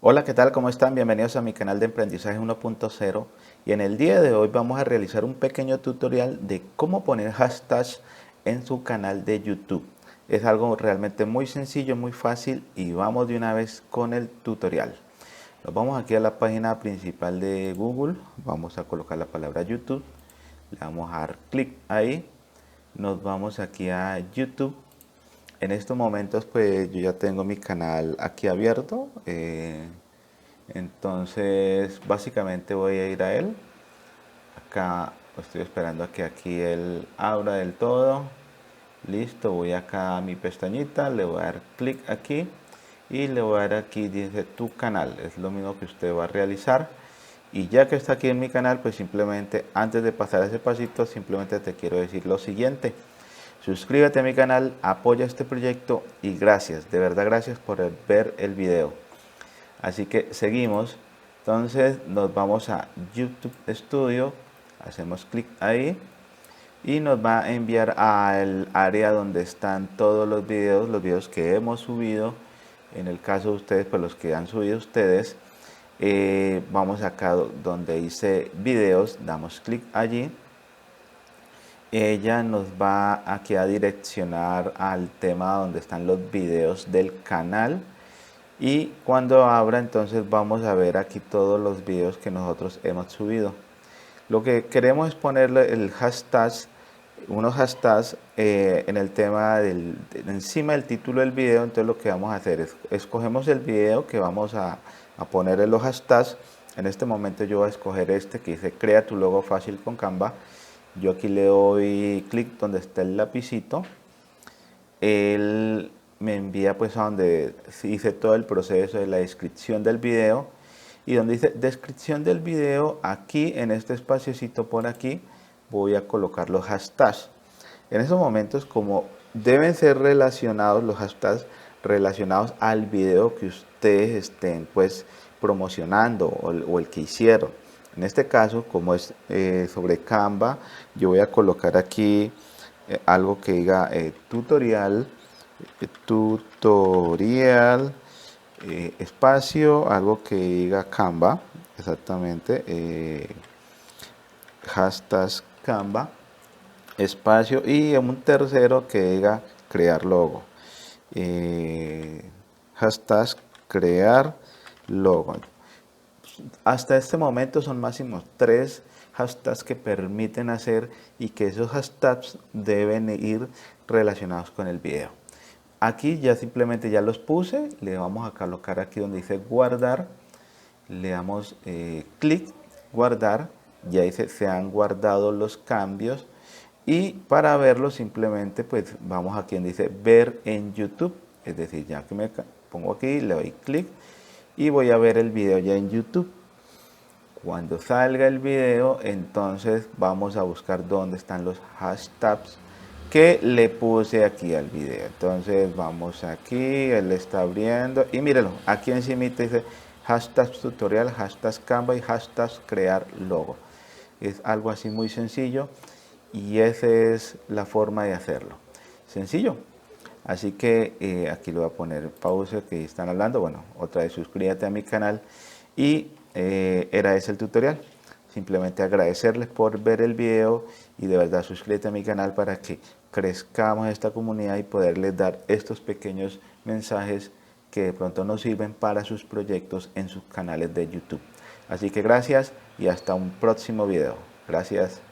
Hola, ¿qué tal? ¿Cómo están? Bienvenidos a mi canal de Emprendizaje 1.0 y en el día de hoy vamos a realizar un pequeño tutorial de cómo poner hashtags en su canal de YouTube. Es algo realmente muy sencillo, muy fácil y vamos de una vez con el tutorial. Nos vamos aquí a la página principal de Google, vamos a colocar la palabra YouTube, le vamos a dar clic ahí, nos vamos aquí a YouTube. En estos momentos pues yo ya tengo mi canal aquí abierto, entonces básicamente voy a ir a él. Acá estoy esperando a que aquí él abra del todo. Listo, voy acá a mi pestañita, le voy a dar clic aquí y le voy a dar aquí, dice tu canal, es lo mismo que usted va a realizar. Y ya que está aquí en mi canal, pues simplemente antes de pasar ese pasito, simplemente te quiero decir lo siguiente. Suscríbete a mi canal, apoya este proyecto y gracias, de verdad gracias por ver el video. Así que seguimos, entonces nos vamos a YouTube Studio, hacemos clic ahí y nos va a enviar al área donde están todos los videos que hemos subido. En el caso de ustedes, pues los que han subido ustedes, vamos acá donde dice videos, damos clic allí. Ella nos va aquí a direccionar al tema donde están los videos del canal y cuando abra entonces vamos a ver aquí todos los videos que nosotros hemos subido. Lo que queremos es ponerle el hashtag, unos hashtags en el tema encima del título del video. Entonces lo que vamos a hacer es escogemos el video que vamos a ponerle los hashtags. En este momento yo voy a escoger este que dice crea tu logo fácil con Canva. Yo aquí le doy clic donde está el lapicito. Él me envía pues a donde hice todo el proceso de la descripción del video y donde dice descripción del video, aquí en este espaciocito por aquí voy a colocar los hashtags. En esos momentos, como deben ser relacionados los hashtags relacionados al video que ustedes estén pues promocionando o el que hicieron. En este caso, como es sobre Canva, yo voy a colocar aquí algo que diga tutorial, espacio, algo que diga Canva, exactamente, hashtag Canva, espacio y un tercero que diga crear logo. Hashtag crear logo. Hasta este momento son máximo 3 hashtags que permiten hacer y que esos hashtags deben ir relacionados con el video. Aquí ya simplemente ya los puse, le vamos a colocar aquí donde dice guardar, le damos clic, guardar, ya dice se han guardado los cambios y para verlo simplemente pues vamos aquí donde dice ver en YouTube, es decir, ya que me pongo aquí, le doy clic y voy a ver el video ya en YouTube. Cuando salga el video, entonces vamos a buscar dónde están los hashtags que le puse aquí al video. Entonces vamos aquí, él está abriendo y mírenlo, aquí encima dice hashtag tutorial, hashtag Canva y hashtag crear logo. Es algo así muy sencillo y esa es la forma de hacerlo. Sencillo. Así que aquí le voy a poner pausa que están hablando. Bueno, otra vez suscríbete a mi canal y era ese el tutorial. Simplemente agradecerles por ver el video y de verdad suscríbete a mi canal para que crezcamos esta comunidad y poderles dar estos pequeños mensajes que de pronto nos sirven para sus proyectos en sus canales de YouTube. Así que gracias y hasta un próximo video. Gracias.